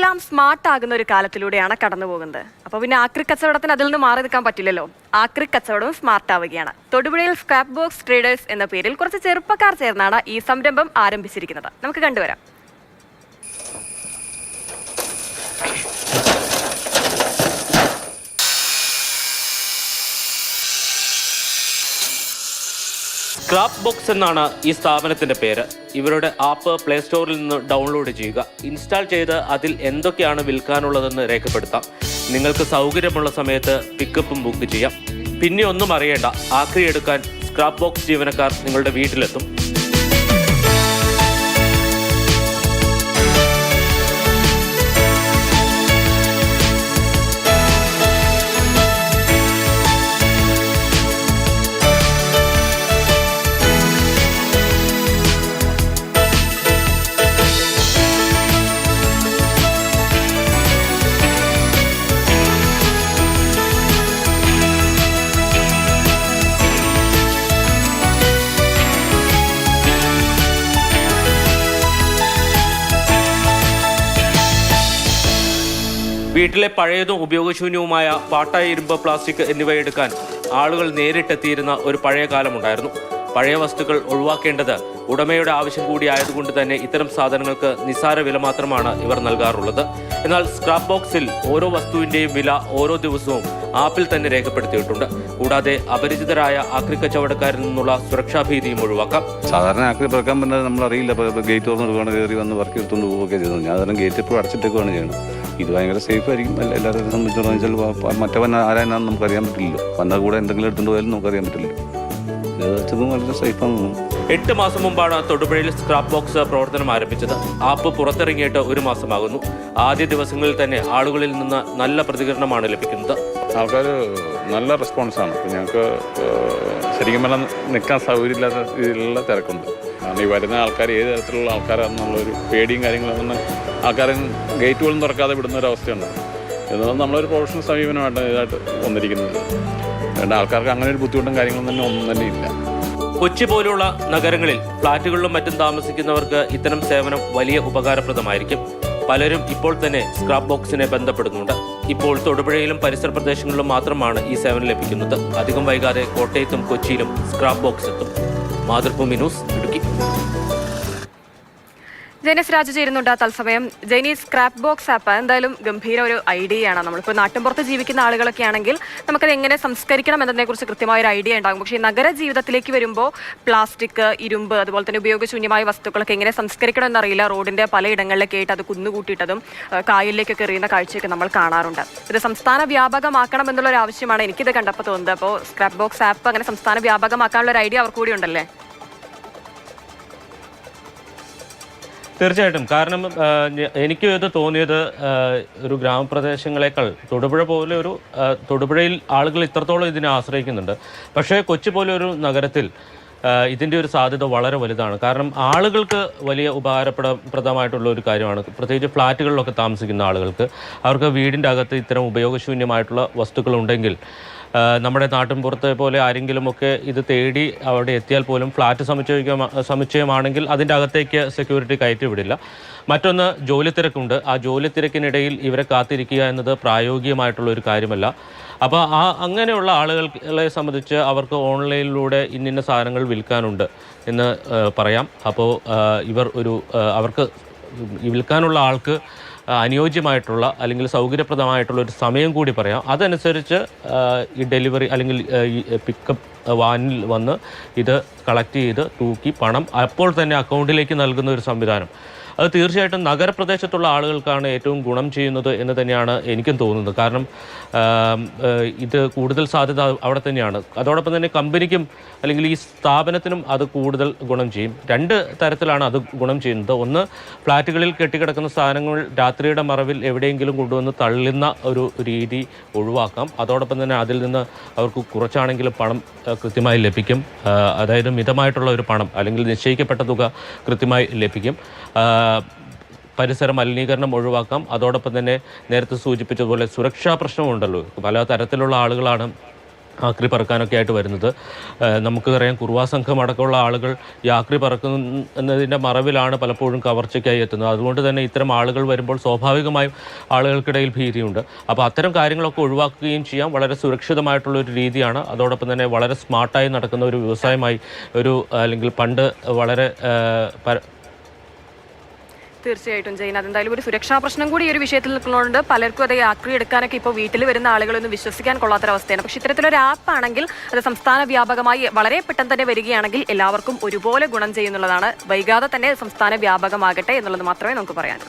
എല്ലാം സ്മാർട്ട് ആകുന്ന ഒരു കാലത്തിലൂടെയാണ് കടന്നു പോകുന്നത്. അപ്പോൾ പിന്നെ ആക്രി കച്ചവടത്തിന് അതിൽ നിന്ന് മാറി നിൽക്കാൻ പറ്റില്ലല്ലോ. ആക്രി കച്ചവടവും സ്മാർട്ട് ആവുകയാണ്. തൊടുപുഴയിൽ സ്ക്രാപ്പ് ബോക്സ് ട്രേഡേഴ്സ് എന്ന പേരിൽ കുറച്ച് ചെറുപ്പക്കാർ ചേർന്നാണ് ഈ സംരംഭം ആരംഭിച്ചിരിക്കുന്നത്. നമുക്ക് കണ്ടുവരാം. സ്ക്രാപ്പ് ബോക്സ് എന്നാണ് ഈ സ്ഥാപനത്തിന്റെ പേര്. ഇവരുടെ ആപ്പ് പ്ലേ സ്റ്റോറിൽ നിന്ന് ഡൗൺലോഡ് ചെയ്യുക. ഇൻസ്റ്റാൾ ചെയ്ത് അതിൽ എന്തൊക്കെയാണ് വിൽക്കാനുള്ളതെന്ന് രേഖപ്പെടുത്താം. നിങ്ങൾക്ക് സൗകര്യമുള്ള സമയത്ത് പിക്കപ്പും ബുക്ക് ചെയ്യാം. പിന്നെ ഒന്നും അറിയേണ്ട, ആക്രി എടുക്കാൻ സ്ക്രാപ്പ് ബോക്സ് ജീവനക്കാർ നിങ്ങളുടെ വീട്ടിലെത്തും. വീട്ടിലെ പഴയതും ഉപയോഗശൂന്യവുമായ പാട്ട, ഇരുമ്പ്, പ്ലാസ്റ്റിക് എന്നിവ എടുക്കാൻ ആളുകൾ നേരിട്ടെത്തിയിരുന്ന ഒരു പഴയ കാലമുണ്ടായിരുന്നു. പഴയ വസ്തുക്കൾ ഒഴിവാക്കേണ്ടത് ഉടമയുടെ ആവശ്യം കൂടി ആയതുകൊണ്ട് തന്നെ ഇത്തരം സാധനങ്ങൾക്ക് നിസ്സാര വില മാത്രമാണ് ഇവർ നൽകാറുള്ളത്. എന്നാൽ സ്ക്രാപ്പ് ബോക്സിൽ ഓരോ വസ്തുവിന്റെയും വില ഓരോ ദിവസവും ആപ്പിൽ തന്നെ രേഖപ്പെടുത്തിയിട്ടുണ്ട്. കൂടാതെ അപരിചിതരായ ആക്രി കച്ചവടക്കാരിൽ നിന്നുള്ള സുരക്ഷാ ഭീതിയും ഒഴിവാക്കാം. സാധാരണ ആക്രി തുറക്കാൻ പറ്റുന്നത് നമ്മളറിയില്ല. ഗേറ്റ് തുറന്നിടുകയാണ്, കയറി വന്ന് വർക്ക് എടുത്തുകൊണ്ട് പോവുകയൊക്കെ ചെയ്തത്. ഞാൻ അതെല്ലാം ഗേറ്റ് എപ്പോഴും അടച്ചിട്ടേക്കാണ് ചെയ്യുന്നത്. ഇത് ഭയങ്കര സേഫ് ആയിരിക്കും എല്ലാവരെയും സംബന്ധിച്ചിടത്തോളം. വെച്ചാൽ മറ്റവൻ ആരാണെന്ന് നമുക്കറിയാൻ പറ്റില്ലല്ലോ. വന്നാൽ കൂടെ എന്തെങ്കിലും എടുത്തുകൊണ്ട് പോയാലും നമുക്കറിയാൻ പറ്റില്ലല്ലോ. ഇത് വളരെ സേഫാണ്. 8 മാസം മുമ്പാണ് തൊടുപുഴയിൽ സ്ക്രാപ്പ് ബോക്സ് പ്രവർത്തനം ആരംഭിച്ചത്. ആപ്പ് പുറത്തിറങ്ങിയിട്ട് 1 മാസമാകുന്നു. ആദ്യ ദിവസങ്ങളിൽ തന്നെ ആളുകളിൽ നിന്ന് നല്ല പ്രതികരണമാണ് ലഭിക്കുന്നത്. ആൾക്കാർ നല്ല റെസ്പോൺസാണ്. ഞങ്ങൾക്ക് ശരിക്കും പറഞ്ഞാൽ നിൽക്കാൻ സൗകര്യമില്ലാത്ത രീതിയിലുള്ള തിരക്കുണ്ട്. കാരണം ഈ വരുന്ന ആൾക്കാർ ഏത് തരത്തിലുള്ള ആൾക്കാരാണെന്നുള്ളൊരു പേടിയും കാര്യങ്ങളൊന്നും ആൾക്കാരെ ഗേറ്റുകളും തുറക്കാതെ വിടുന്ന ഒരു അവസ്ഥയുണ്ട്. എന്നാൽ നമ്മളൊരു പ്രൊഫഷണൽ സമീപനമായിട്ട് ഇതായിട്ട് വന്നിരിക്കുന്നത്. അതുകൊണ്ട് ആൾക്കാർക്ക് അങ്ങനെ ഒരു ബുദ്ധിമുട്ടും കാര്യങ്ങളൊന്നും ഒന്നും തന്നെ ഇല്ല. കൊച്ചി പോലുള്ള നഗരങ്ങളിൽ ഫ്ളാറ്റുകളിലും മറ്റും താമസിക്കുന്നവർക്ക് ഇത്തരം സേവനം വലിയ ഉപകാരപ്രദമായിരിക്കും. പലരും ഇപ്പോൾ തന്നെ സ്ക്രാപ്പ് ബോക്സിനെ ബന്ധപ്പെടുന്നുണ്ട്. ഇപ്പോൾ തൊടുപുഴയിലും പരിസര പ്രദേശങ്ങളിലും മാത്രമാണ് ഈ സേവനം ലഭിക്കുന്നത്. അധികം വൈകാതെ കോട്ടയത്തും കൊച്ചിയിലും സ്ക്രാപ്പ് ബോക്സ് എത്തും. മാതൃഭൂമി ന്യൂസ്, ഇടുക്കി. ജൈനസ് രാജു ചേരുന്നുണ്ട് തത്സമയം. ജൈനി, സ്ക്രാപ്പ് ബോക്സ് ആപ്പ് എന്തായാലും ഗംഭീര ഒരു ഐഡിയയാണ്. നമ്മളിപ്പോൾ നാട്ടിൻപുറത്ത് ജീവിക്കുന്ന ആളുകളൊക്കെ ആണെങ്കിൽ നമുക്കത് എങ്ങനെ സംസ്കരിക്കണം എന്നതിനെക്കുറിച്ച് കൃത്യമായ ഒരു ഐഡിയ ഉണ്ടാകും. പക്ഷേ ഈ നഗര ജീവിതത്തിലേക്ക് വരുമ്പോൾ പ്ലാസ്റ്റിക്, ഇരുമ്പ്, അതുപോലെ തന്നെ ഉപയോഗശൂന്യമായ വസ്തുക്കളൊക്കെ എങ്ങനെ സംസ്കരിക്കണം എന്നറിയില്ല. റോഡിന്റെ പലയിടങ്ങളിലേക്ക് ആയിട്ട് അത് കുന്നുകൂട്ടിയിട്ടതും കായലിലേക്കൊക്കെ എറിയുന്ന കാഴ്ചയൊക്കെ നമ്മൾ കാണാറുണ്ട്. ഇത് സംസ്ഥാന വ്യാപകമാക്കണം എന്നുള്ള ഒരു ആവശ്യമാണ് എനിക്കിത് കണ്ടപ്പോൾ തോന്നുന്നത്. അപ്പോൾ സ്ക്രാപ്പ് ബോക്സ് ആപ്പ് അങ്ങനെ സംസ്ഥാന വ്യാപകമാക്കാനുള്ള ഒരു ഐഡിയ അവർക്ക് കൂടി ഉണ്ടല്ലേ? തീർച്ചയായിട്ടും. കാരണം എനിക്ക് ഇത് തോന്നിയത് ഒരു ഗ്രാമപ്രദേശങ്ങളെക്കാൾ തൊടുപുഴ പോലെ ഒരു തൊടുപുഴയിൽ ആളുകൾ ഇത്രത്തോളം ഇതിനെ ആശ്രയിക്കുന്നുണ്ട്. പക്ഷേ കൊച്ചി പോലെ ഒരു നഗരത്തിൽ ഇതിൻ്റെ ഒരു സാധ്യത വളരെ വലുതാണ്. കാരണം ആളുകൾക്ക് വലിയ ഉപകാരപ്രദമായിട്ടുള്ള ഒരു കാര്യമാണ്. പ്രത്യേകിച്ച് ഫ്ലാറ്റുകളിലൊക്കെ താമസിക്കുന്ന ആളുകൾക്ക് അവർക്ക് വീടിൻ്റെ അകത്ത് ഇത്തരം ഉപയോഗശൂന്യമായിട്ടുള്ള വസ്തുക്കളുണ്ടെങ്കിൽ നമ്മുടെ നാട്ടിൻപുറത്തെ പോലെ ആരെങ്കിലുമൊക്കെ ഇത് തേടി അവിടെ എത്തിയാൽ പോലും ഫ്ലാറ്റ് സമുച്ചയമാണെങ്കിൽ അതിൻ്റെ അകത്തേക്ക് സെക്യൂരിറ്റി കയറ്റി വിടില്ല. മറ്റൊന്ന്, ജോലി തിരക്കുണ്ട്. ആ ജോലി തിരക്കിനിടയിൽ ഇവരെ കാത്തിരിക്കുക എന്നത് പ്രായോഗികമായിട്ടുള്ള ഒരു കാര്യമല്ല. അപ്പോൾ അങ്ങനെയുള്ള ആളുകളെ സംബന്ധിച്ച് അവർക്ക് ഓൺലൈനിലൂടെ ഇന്ന സാധനങ്ങൾ വിൽക്കാനുണ്ട് എന്ന് പറയാം. അപ്പോൾ അവർക്ക് വിൽക്കാനുള്ള ആൾക്ക് അനുയോജ്യമായിട്ടുള്ള അല്ലെങ്കിൽ സൗകര്യപ്രദമായിട്ടുള്ള ഒരു സമയം കൂടി പറയാം. അതനുസരിച്ച് ഈ ഡെലിവറി അല്ലെങ്കിൽ ഈ പിക്കപ്പ് വാനിൽ വന്ന് ഇത് കളക്ട് ചെയ്ത് തൂക്കി പണം അപ്പോൾ തന്നെ അക്കൗണ്ടിലേക്ക് നൽകുന്ന ഒരു സംവിധാനം, അത് തീർച്ചയായിട്ടും നഗരപ്രദേശത്തുള്ള ആളുകൾക്കാണ് ഏറ്റവും ഗുണം ചെയ്യുന്നത് എന്ന് തന്നെയാണ് എനിക്കും തോന്നുന്നത്. കാരണം ഇത് കൂടുതൽ സാധ്യത അവിടെ തന്നെയാണ്. അതോടൊപ്പം തന്നെ കമ്പനിക്കും അല്ലെങ്കിൽ ഈ സ്ഥാപനത്തിനും അത് കൂടുതൽ ഗുണം ചെയ്യും. 2 തരത്തിലാണ് അത് ഗുണം ചെയ്യുന്നത്. ഒന്ന്, ഫ്ലാറ്റുകളിൽ കെട്ടിക്കിടക്കുന്ന സാധനങ്ങൾ രാത്രിയുടെ മറവിൽ എവിടെയെങ്കിലും കൊണ്ടുവന്ന് തള്ളുന്ന ഒരു രീതി ഒഴിവാക്കാം. അതോടൊപ്പം തന്നെ അതിൽ നിന്ന് അവർക്ക് കുറച്ചാണെങ്കിലും പണം കൃത്യമായി ലഭിക്കും. അതായത് മിതമായിട്ടുള്ള ഒരു പണം അല്ലെങ്കിൽ നിശ്ചയിക്കപ്പെട്ട തുക കൃത്യമായി ലഭിക്കും. പരിസര മലിനീകരണം ഒഴിവാക്കാം. അതോടൊപ്പം തന്നെ നേരത്തെ സൂചിപ്പിച്ചതുപോലെ സുരക്ഷാ പ്രശ്നമുണ്ടല്ലോ. പല തരത്തിലുള്ള ആളുകളാണ് ആക്രി പറക്കാനൊക്കെ ആയിട്ട് വരുന്നത്. നമുക്കറിയാം കുറുവാ സംഘം അടക്കമുള്ള ആളുകൾ ഈ ആക്രി പറക്കുന്നതിൻ്റെ മറവിലാണ് പലപ്പോഴും കവർച്ചയ്ക്കായി എത്തുന്നത്. അതുകൊണ്ട് തന്നെ ഇത്തരം ആളുകൾ വരുമ്പോൾ സ്വാഭാവികമായും ആളുകൾക്കിടയിൽ ഭീതിയുണ്ട്. അപ്പോൾ അത്തരം കാര്യങ്ങളൊക്കെ ഒഴിവാക്കുകയും ചെയ്യാം. വളരെ സുരക്ഷിതമായിട്ടുള്ള ഒരു രീതിയാണ്. അതോടൊപ്പം തന്നെ വളരെ സ്മാർട്ടായി നടക്കുന്ന ഒരു വ്യവസായമായി അല്ലെങ്കിൽ പണ്ട് വളരെ തീർച്ചയായിട്ടും ജെയിൻ, അതെന്തായാലും ഒരു സുരക്ഷാ പ്രശ്നം കൂടി ഈ ഒരു വിഷയത്തിൽ നിൽക്കുന്നതുകൊണ്ട് പലർക്കും അത് ആക്രി എടുക്കാനൊക്കെ ഇപ്പോൾ വീട്ടിൽ വരുന്ന ആളുകളൊന്നും വിശ്വസിക്കാൻ കൊള്ളാത്തൊരവസ്ഥയാണ്. പക്ഷേ ഇത്തരത്തിലൊരു ആപ്പ് ആണെങ്കിൽ അത് സംസ്ഥാന വ്യാപകമായി വളരെ പെട്ടെന്ന് തന്നെ വരികയാണെങ്കിൽ എല്ലാവർക്കും ഒരുപോലെ ഗുണം ചെയ്യുന്നുള്ളതാണ്. വൈകാതെ തന്നെ സംസ്ഥാന വ്യാപകമാകട്ടെ എന്നുള്ളത് മാത്രമേ നമുക്ക് പറയാൻ